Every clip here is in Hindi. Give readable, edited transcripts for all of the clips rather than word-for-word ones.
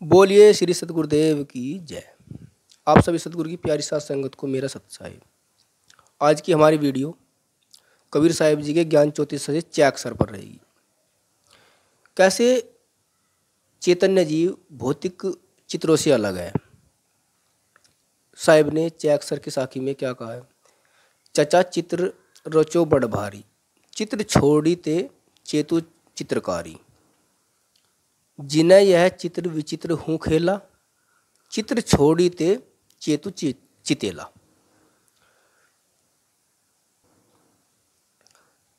बोलिए श्री सतगुरुदेव की जय। आप सभी सतगुरु की प्यारी साथ संगत को मेरा सत साहिब। आज की हमारी वीडियो कबीर साहिब जी के ज्ञान ज्योति से चैक्सर पर रहेगी। कैसे चैतन्य जीव भौतिक चित्रों से अलग है। साहिब ने चैक्सर की साखी में क्या कहा है? चचा चित्र रचो बड़ भारी, चित्र छोड़ी ते चेतु चित्रकारी। जिन्हें यह चित्र विचित्र हूँ खेला, चित्र छोड़ी ते चेतु चितेला।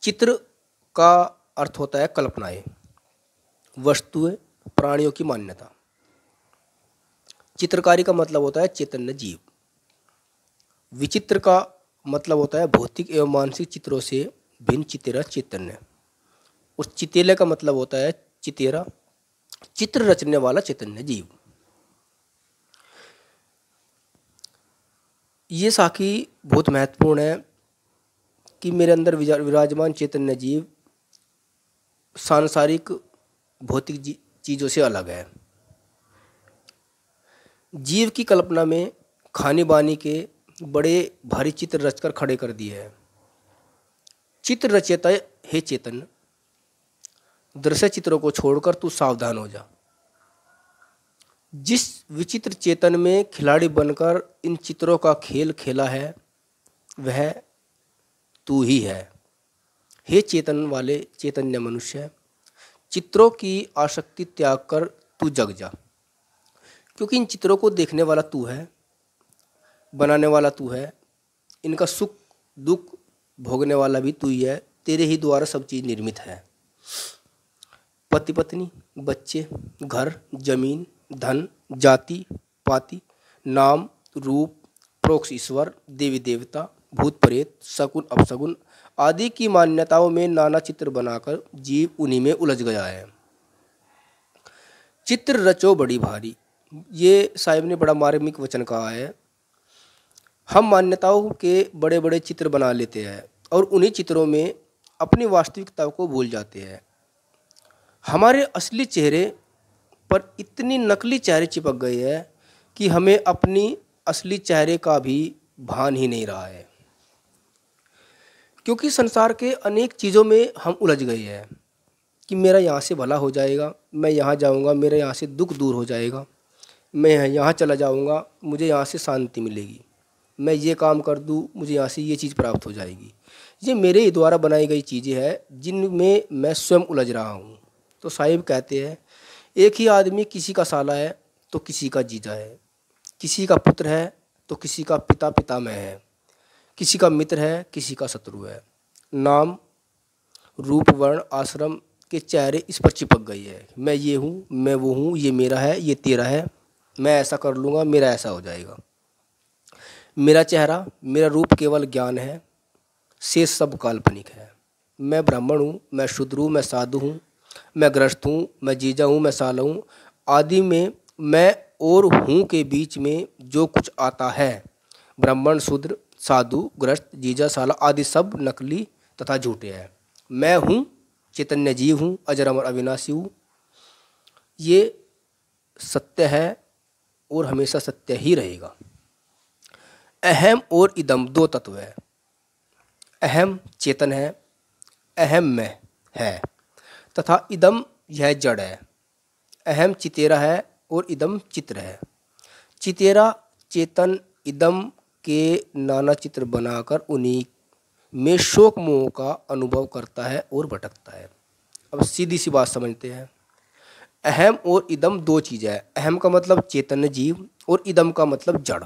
चित्र का अर्थ होता है कल्पनाएं, वस्तुएं, प्राणियों की मान्यता। चित्रकारी का मतलब होता है चैतन्य जीव। विचित्र का मतलब होता है भौतिक एवं मानसिक चित्रों से भिन्न चितेरा चैतन्य। उस चितेले का मतलब होता है चितेरा, चित्र रचने वाला चैतन्य जीव। ये साखी बहुत महत्वपूर्ण है कि मेरे अंदर विराजमान चैतन्य जीव सांसारिक भौतिक चीज़ों से अलग है। जीव की कल्पना में खानी बानी के बड़े भारी चित्र रचकर खड़े कर दिए हैं। चित्र रचेता हे चेतन, दृश्य चित्रों को छोड़कर तू सावधान हो जा। जिस विचित्र चेतन में खिलाड़ी बनकर इन चित्रों का खेल खेला है वह तू ही है। हे चेतन वाले चैतन्य मनुष्य, चित्रों की आसक्ति त्याग कर तू जग जा, क्योंकि इन चित्रों को देखने वाला तू है, बनाने वाला तू है, इनका सुख दुख भोगने वाला भी तू ही है। तेरे ही द्वारा सब चीज़ निर्मित है। पति पत्नी, बच्चे, घर, जमीन, धन, जाति पाति, नाम, रूप, प्रोक्ष ईश्वर, देवी देवता, भूत प्रेत, शकुन अपशकुन आदि की मान्यताओं में नाना चित्र बनाकर जीव उन्हीं में उलझ गया है। चित्र रचो बड़ी भारी, ये साहिब ने बड़ा मार्मिक वचन कहा है। हम मान्यताओं के बड़े बड़े चित्र बना लेते हैं और उन्हीं चित्रों में अपनी वास्तविकता को भूल जाते हैं। हमारे असली चेहरे पर इतनी नकली चेहरे चिपक गए हैं कि हमें अपनी असली चेहरे का भी भान ही नहीं रहा है, क्योंकि संसार के अनेक चीज़ों में हम उलझ गए हैं कि मेरा यहाँ से भला हो जाएगा, मैं यहाँ जाऊँगा, मेरे यहाँ से दुख दूर हो जाएगा, मैं यहाँ चला जाऊँगा, मुझे यहाँ से शांति मिलेगी, मैं ये काम कर दूँ, मुझे यहाँ से ये चीज़ प्राप्त हो जाएगी। ये मेरे ही द्वारा बनाई गई चीज़ें हैं जिनमें मैं स्वयं उलझ रहा हूँ। तो साहिब कहते हैं, एक ही आदमी किसी का साला है तो किसी का जीजा है, किसी का पुत्र है तो किसी का पिता पितामह है, किसी का मित्र है किसी का शत्रु है। नाम रूप वर्ण आश्रम के चेहरे इस पर चिपक गई है। मैं ये हूँ, मैं वो हूँ, ये मेरा है, ये तेरा है, मैं ऐसा कर लूँगा, मेरा ऐसा हो जाएगा। मेरा चेहरा मेरा रूप केवल ज्ञान है, शेष सब काल्पनिक है। मैं ब्राह्मण हूँ, मैं शूद्र हूँ, मैं साधु हूँ, मैं गृहस्थ हूँ, मैं जीजा हूँ, मैं साला हूँ आदि में मैं और हूँ के बीच में जो कुछ आता है, ब्राह्मण शूद्र साधु गृहस्थ जीजा साला आदि सब नकली तथा झूठे हैं। मैं हूँ चैतन्य जीव हूँ, अजर अमर अविनाशी हूँ। ये सत्य है और हमेशा सत्य ही रहेगा। अहम और इदम दो तत्व है। अहम चेतन है, अहम मैं है, तथा इदम यह जड़ है। अहम चितेरा है और इदम चित्र है। चितेरा चेतन इदम के नाना चित्र बनाकर उन्हीं में शोक मोह का अनुभव करता है और भटकता है। अब सीधी सी बात समझते हैं। अहम और इदम दो चीज़ें हैं। अहम का मतलब चैतन्य जीव और इदम का मतलब जड़,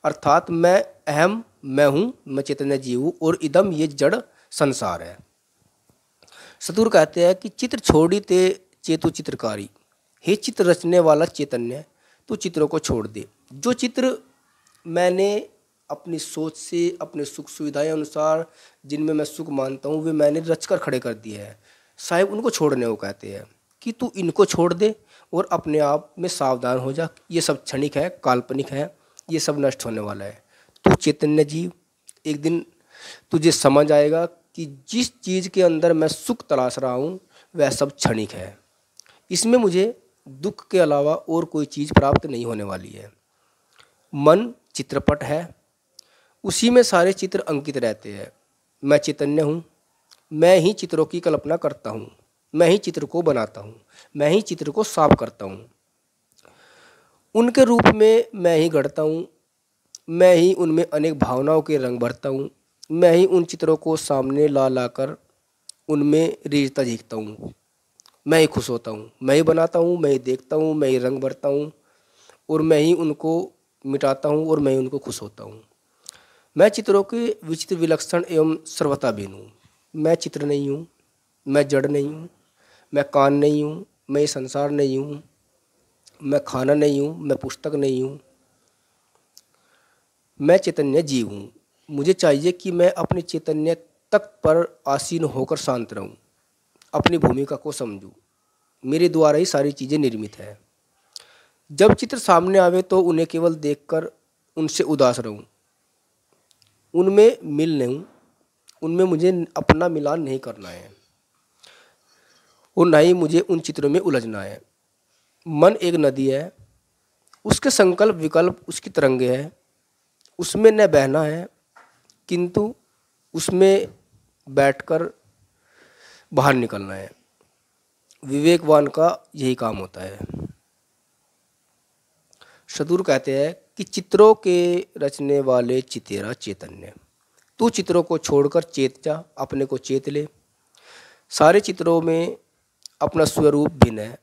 अर्थात मैं अहम मैं हूँ, मैं चैतन्य जीव हूँ और इदम ये जड़ संसार है। सतगुरु कहते हैं कि चित्र छोड़ी ते चेतु चित्रकारी। हे चित्र रचने वाला चैतन्य, तू चित्रों को छोड़ दे। जो चित्र मैंने अपनी सोच से अपने सुख सुविधाएं अनुसार जिनमें मैं सुख मानता हूँ वे मैंने रचकर खड़े कर दिए हैं। साहिब उनको छोड़ने को कहते हैं कि तू इनको छोड़ दे और अपने आप में सावधान हो जा। ये सब क्षणिक है, काल्पनिक है, ये सब नष्ट होने वाला है। तू चैतन्य जीव, एक दिन तुझे समझ आएगा कि जिस चीज़ के अंदर मैं सुख तलाश रहा हूँ वह सब क्षणिक है। इसमें मुझे दुख के अलावा और कोई चीज़ प्राप्त नहीं होने वाली है। मन चित्रपट है, उसी में सारे चित्र अंकित रहते हैं। मैं चैतन्य हूँ, मैं ही चित्रों की कल्पना करता हूँ, मैं ही चित्र को बनाता हूँ, मैं ही चित्र को साफ करता हूँ। उनके रूप में मैं ही गढ़ता हूँ, मैं ही उनमें अनेक भावनाओं के रंग भरता हूँ, मैं ही उन चित्रों को सामने ला लाकर उनमें रीझता झींकता हूँ। मैं ही खुश होता हूँ, मैं ही बनाता हूँ, मैं ही देखता हूँ, मैं ही रंग भरता हूँ और मैं ही उनको मिटाता हूँ और मैं ही उनको खुश होता हूँ। मैं चित्रों के विचित्र विलक्षण एवं सर्वथा भिन्न हूँ। मैं चित्र नहीं हूँ, मैं जड़ नहीं हूँ, मैं कान नहीं हूँ, मैं ये संसार नहीं हूँ, मैं खाना नहीं हूँ, मैं पुस्तक नहीं हूँ, मैं चैतन्य जीव हूँ। मुझे चाहिए कि मैं अपने चैतन्य तक पर आसीन होकर शांत रहूँ, अपनी भूमिका को समझूँ। मेरे द्वारा ही सारी चीज़ें निर्मित है। जब चित्र सामने आवे तो उन्हें केवल देखकर उनसे उदास रहूँ, उनमें मिल नहीं, उनमें मुझे अपना मिलान नहीं करना है और ना ही मुझे उन चित्रों में उलझना है। मन एक नदी है, उसके संकल्प विकल्प उसकी तरंगे हैं, उसमें न बहना है किंतु उसमें बैठकर बाहर निकलना है। विवेकवान का यही काम होता है। सदगुरु कहते हैं कि चित्रों के रचने वाले चितेरा चैतन्य, तू चित्रों को छोड़कर चेत जा, अपने को चेत ले। सारे चित्रों में अपना स्वरूप भिन्न है।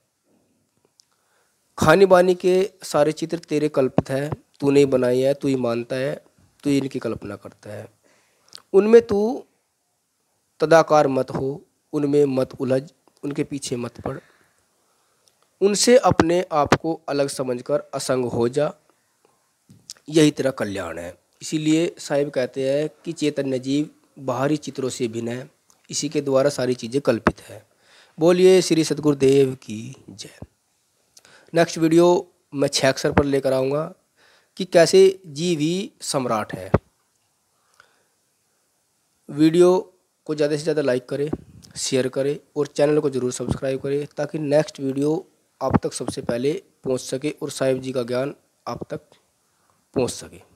खानी बानी के सारे चित्र तेरे कल्पित है, तू नहीं बनाई है, तू ही मानता है, तू ही इनकी कल्पना करता है। उनमें तू तदाकार मत हो, उनमें मत उलझ, उनके पीछे मत पड़, उनसे अपने आप को अलग समझकर असंग हो जा, यही तेरा कल्याण है। इसीलिए साहिब कहते हैं कि चैतन्य जीव बाहरी चित्रों से भिन्न है, इसी के द्वारा सारी चीज़ें कल्पित है। बोलिए श्री सद्गुरुदेव की जय। नेक्स्ट वीडियो मैं 6 अक्षर पर लेकर आऊँगा कि कैसे जीव ही सम्राट है। वीडियो को ज़्यादा से ज़्यादा लाइक करें, शेयर करें और चैनल को ज़रूर सब्सक्राइब करें ताकि नेक्स्ट वीडियो आप तक सबसे पहले पहुंच सके और साहिब जी का ज्ञान आप तक पहुंच सके।